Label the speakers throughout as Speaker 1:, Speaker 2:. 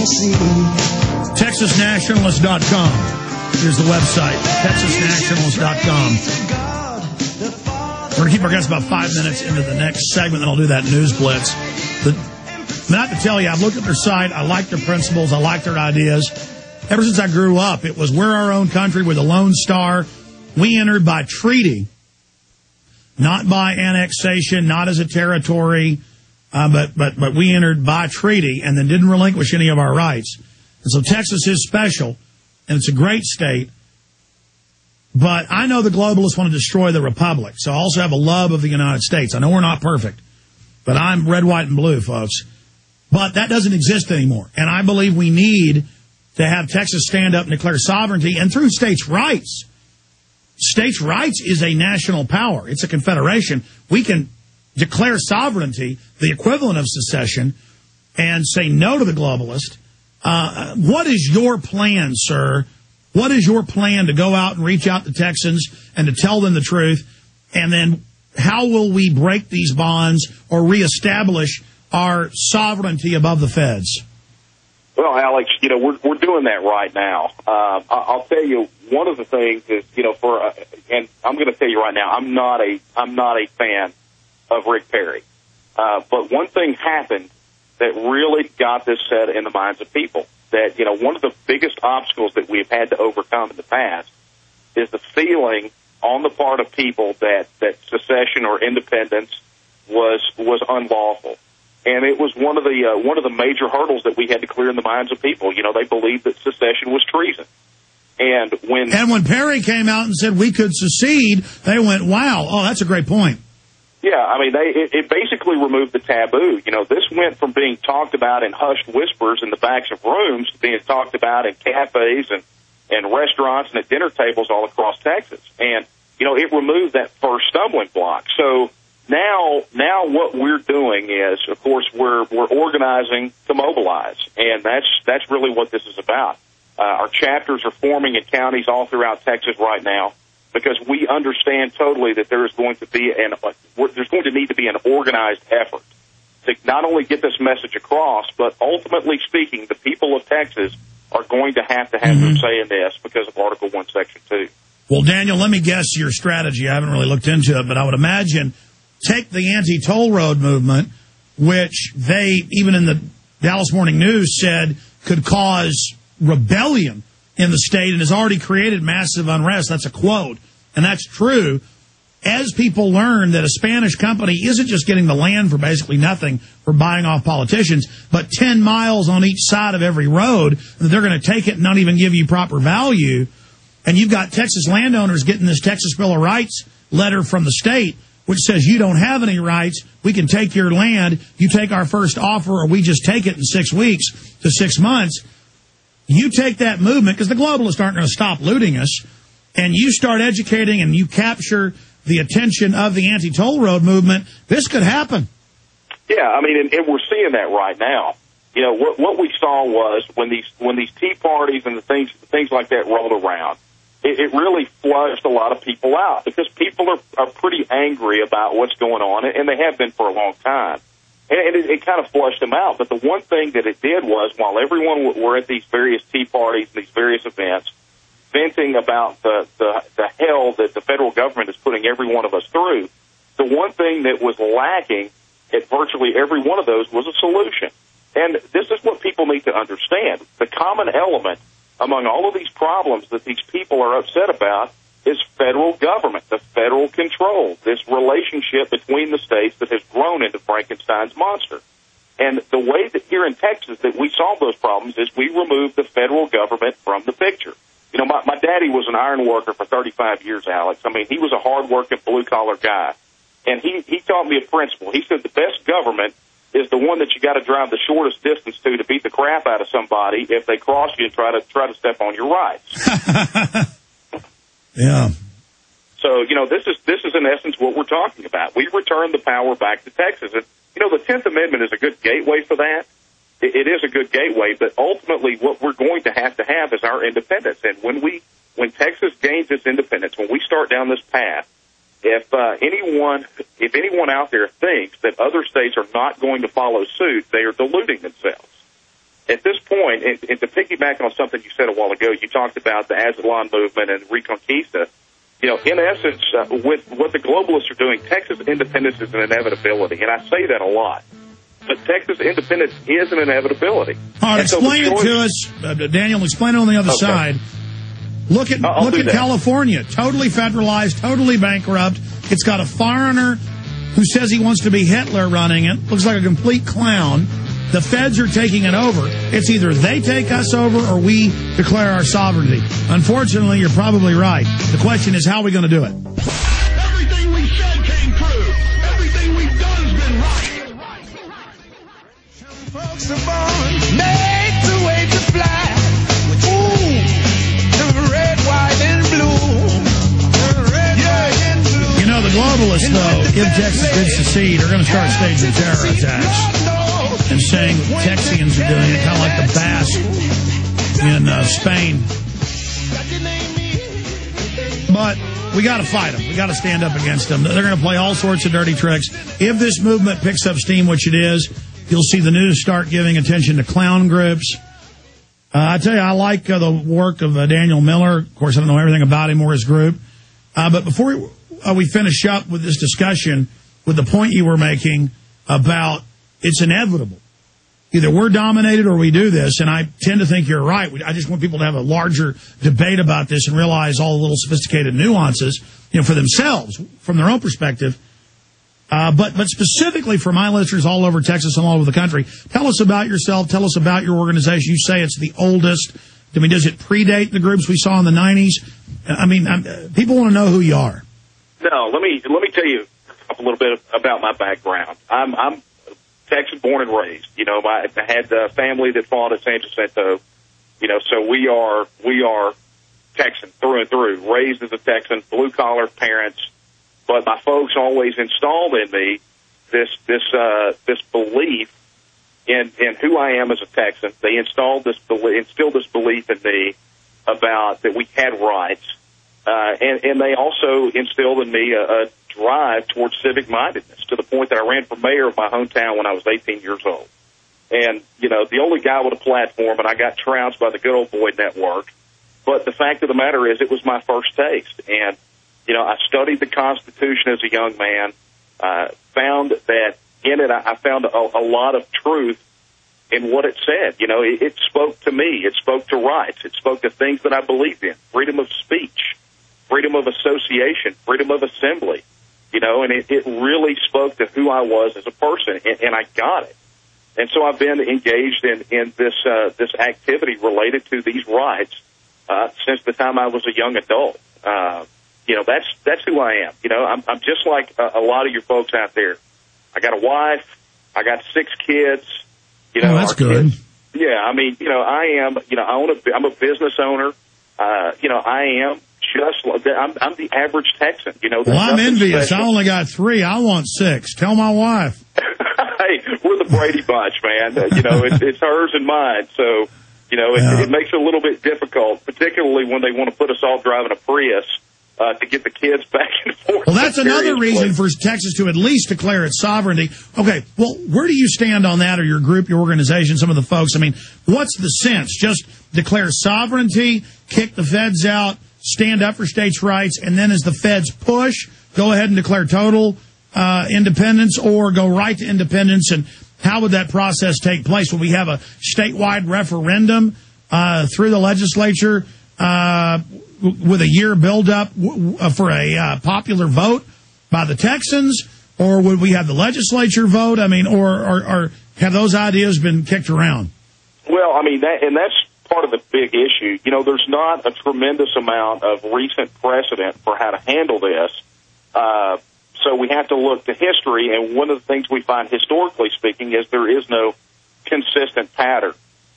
Speaker 1: see.
Speaker 2: TexasNationalist.com is the website. TexasNationalist.com. We're going to keep our guests about 5 minutes into the next segment, then I'll do that news blitz. Not to tell you, I've looked at their site. I like their principles. I like their ideas. Ever since I grew up, it was we're our own country. We're the Lone Star. We entered by treaty, not by annexation, not as a territory, but we entered by treaty and then didn't relinquish any of our rights. And so Texas is special, and it's a great state. But I know the globalists want to destroy the republic, so I also have a love of the United States. I know we're not perfect, but I'm red, white, and blue, folks. But that doesn't exist anymore, and I believe we need to have Texas stand up and declare sovereignty, and through states' rights. States' rights is a national power. It's a confederation. We can declare sovereignty, the equivalent of secession, and say no to the globalist. What is your plan, sir? What is your plan to go out and reach out to Texans and to tell them the truth? And then how will we break these bonds or reestablish our sovereignty above the feds?
Speaker 3: Well, Alex, we're doing that right now. I'll tell you, one of the things is, and I'm going to tell you right now, I'm not a fan of Rick Perry. But one thing happened that really got this set in the minds of people. That, one of the biggest obstacles that we've had to overcome in the past is the feeling on the part of people that secession or independence was unlawful. And it was one of the major hurdles that we had to clear in the minds of people. They believed that secession was treason. And when
Speaker 2: Perry came out and said we could secede, they went, wow, oh, that's a great point.
Speaker 3: Yeah, I mean, it basically removed the taboo. This went from being talked about in hushed whispers in the backs of rooms to being talked about in cafes and restaurants and at dinner tables all across Texas. And, it removed that first stumbling block. So now what we're doing is, of course, we're organizing to mobilize. And that's really what this is about. Our chapters are forming in counties all throughout Texas right now, because we understand totally that there's going to need to be an organized effort to not only get this message across, but ultimately speaking, the people of Texas are going to have their say in this because of Article 1, Section 2.
Speaker 2: Well, Daniel, let me guess your strategy. I haven't really looked into it, but I would imagine take the anti-toll road movement, which they, even in the Dallas Morning News, said could cause rebellion in the state and has already created massive unrest. That's a quote, and that's true. As people learn that a Spanish company isn't just getting the land for basically nothing for buying off politicians, but 10 miles on each side of every road, that they're going to take it and not even give you proper value. And you've got Texas landowners getting this Texas Bill of Rights letter from the state, which says you don't have any rights. We can take your land. You take our first offer, or we just take it in 6 weeks to 6 months. You take that movement, because the globalists aren't going to stop looting us, and you start educating and you capture the attention of the anti-toll road movement, this could happen.
Speaker 3: Yeah, I mean, and we're seeing that right now. What we saw was when these tea parties and the things like that rolled around, it really flushed a lot of people out, because people are pretty angry about what's going on, and they have been for a long time. And it kind of flushed them out. But the one thing that it did was, while everyone were at these various tea parties and these various events, venting about the hell that the federal government is putting every one of us through, the one thing that was lacking at virtually every one of those was a solution. And this is what people need to understand. The common element among all of these problems that these people are upset about is federal government, the federal control, this relationship between the states that has grown into Frankenstein's monster. And the way that here in Texas that we solve those problems is we remove the federal government from the picture. My daddy was an iron worker for 35 years, Alex. I mean, he was a hard-working, blue-collar guy. And he taught me a principle. He said the best government is the one that you got to drive the shortest distance to beat the crap out of somebody if they cross you and try to step on your rights.
Speaker 2: Yeah.
Speaker 3: So, this is in essence what we're talking about. We return the power back to Texas. And, the 10th Amendment is a good gateway for that. It is a good gateway, but ultimately what we're going to have is our independence. And when Texas gains its independence, when we start down this path, if anyone out there thinks that other states are not going to follow suit, they are deluding themselves. at this point, and to piggyback on something you said a while ago, you talked about the Aztlán movement and Reconquista. You know, in essence, with what the globalists are doing, Texas independence is an inevitability, and I say that a lot. But Texas independence is an inevitability.
Speaker 2: All right, explain it to us, Daniel. Explain it on the other side. Look at California, totally federalized, totally bankrupt. It's got a foreigner who says he wants to be Hitler running it. Looks like a complete clown. The feds are taking it over. It's either they take us over or we declare our sovereignty. Unfortunately, you're probably right. The question is, how are we going to do it?
Speaker 1: Everything we said came true. Everything we've done has been right. Folks are born made to wait to fly. Ooh, the red, white, and blue. The red, white, and blue.
Speaker 2: You know, the globalists, though, if Texas did secede, are going to start staging terror attacks and saying Texians are doing it, kind of like the Basque in Spain. But we got to fight them. We got to stand up against them. They're going to play all sorts of dirty tricks. If this movement picks up steam, which it is, you'll see the news start giving attention to clown groups. I tell you, I like the work of Daniel Miller. Of course, I don't know everything about him or his group. But before we finish up with this discussion, with the point you were making about it's inevitable. Either we're dominated or we do this, and I tend to think you're right. I just want people to have a larger debate about this and realize all the little sophisticated nuances, you know, for themselves, from their own perspective. But specifically for my listeners all over Texas and all over the country, tell us about yourself. Tell us about your organization. You say it's the oldest. I mean, does it predate the groups we saw in the 90s? I mean, people want to know who you are.
Speaker 3: No, let me tell you a little bit about my background. I'm Texan born and raised. You know, I had a family that fought at San Jacinto. You know, so we are Texan through and through. Raised as a Texan, blue collar parents. But my folks always installed in me this belief in who I am as a Texan. They instilled this belief in me about that we had rights, and they also instilled in me a drive towards civic mindedness to the point that I ran for mayor of my hometown when I was 18 years old. And you know, the only guy with a platform, and I got trounced by the good old boy network. But the fact of the matter is, it was my first taste, and you know, I studied the Constitution as a young man, found that in it I found a lot of truth in what it said. You know, it spoke to me. It spoke to rights. It spoke to things that I believed in, freedom of speech, freedom of association, freedom of assembly, you know, and it really spoke to who I was as a person, and I got it. And so I've been engaged in this activity related to these rights since the time I was a young adult. You know, that's who I am. You know, I'm just like a lot of your folks out there. I got a wife. I got 6 kids. You know,
Speaker 2: that's good.
Speaker 3: Kids, yeah, I mean, you know, I am. You know, I'm a business owner. You know, I am just. I'm the average Texan. You know,
Speaker 2: well, I'm envious. Special. I only got 3. I want 6. Tell my wife.
Speaker 3: Hey, we're the Brady Bunch, man. You know, it's hers and mine. So, you know, it makes it a little bit difficult, particularly when they want to put us all driving a Prius. To get the kids back and forth.
Speaker 2: Well, that's another reason for Texas to at least declare its sovereignty. Okay, well, where do you stand on that, or your group, your organization, some of the folks? I mean, what's the sense? Just declare sovereignty, kick the feds out, stand up for states' rights, and then as the feds push, go ahead and declare total independence, or go right to independence? And how would that process take place? Would we have a statewide referendum through the legislature with a year build-up for a popular vote by the Texans, or would we have the legislature vote? I mean, or have those ideas been kicked around?
Speaker 3: Well, I mean, that's part of the big issue. You know, there's not a tremendous amount of recent precedent for how to handle this. So we have to look to history, and one of the things we find, historically speaking, is there is no consistent pattern.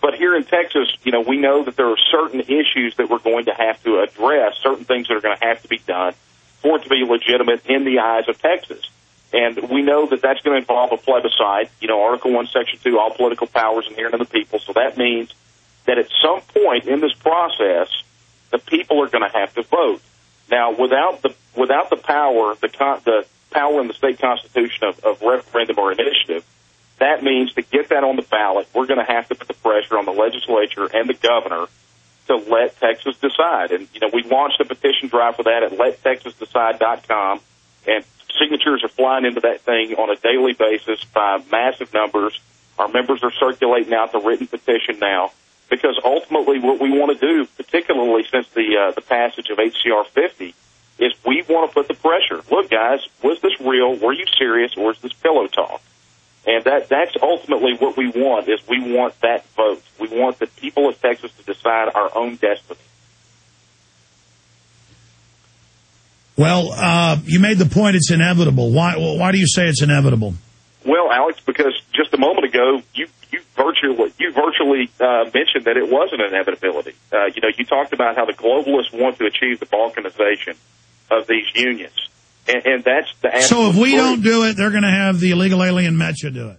Speaker 3: But here in Texas, you know, we know that there are certain issues that we're going to have to address, certain things that are going to have to be done for it to be legitimate in the eyes of Texas. And we know that that's going to involve a plebiscite, you know, Article 1, Section 2, all political powers inherent in the people. So that means that at some point in this process, the people are going to have to vote. Now, without the power, the power in the state constitution of referendum or initiative, that means to get that on the ballot, we're going to have to put the pressure on the legislature and the governor to let Texas decide. And, we launched a petition drive for that at lettexasdecide.com, and signatures are flying into that thing on a daily basis by massive numbers. Our members are circulating out the written petition now, because ultimately what we want to do, particularly since the passage of HCR 50, is we want to put the pressure. Look, guys, was this real? Were you serious? Or is this pillow talk? And that's ultimately what we want, is we want that vote. We want the people of Texas to decide our own destiny.
Speaker 2: Well, you made the point it's inevitable. Why do you say it's inevitable?
Speaker 3: Well, Alex, because just a moment ago, you virtually mentioned that it was an inevitability. You talked about how the globalists want to achieve the balkanization of these unions. And that's the
Speaker 2: So if we don't do it, they're going to have the illegal alien Mecha do it.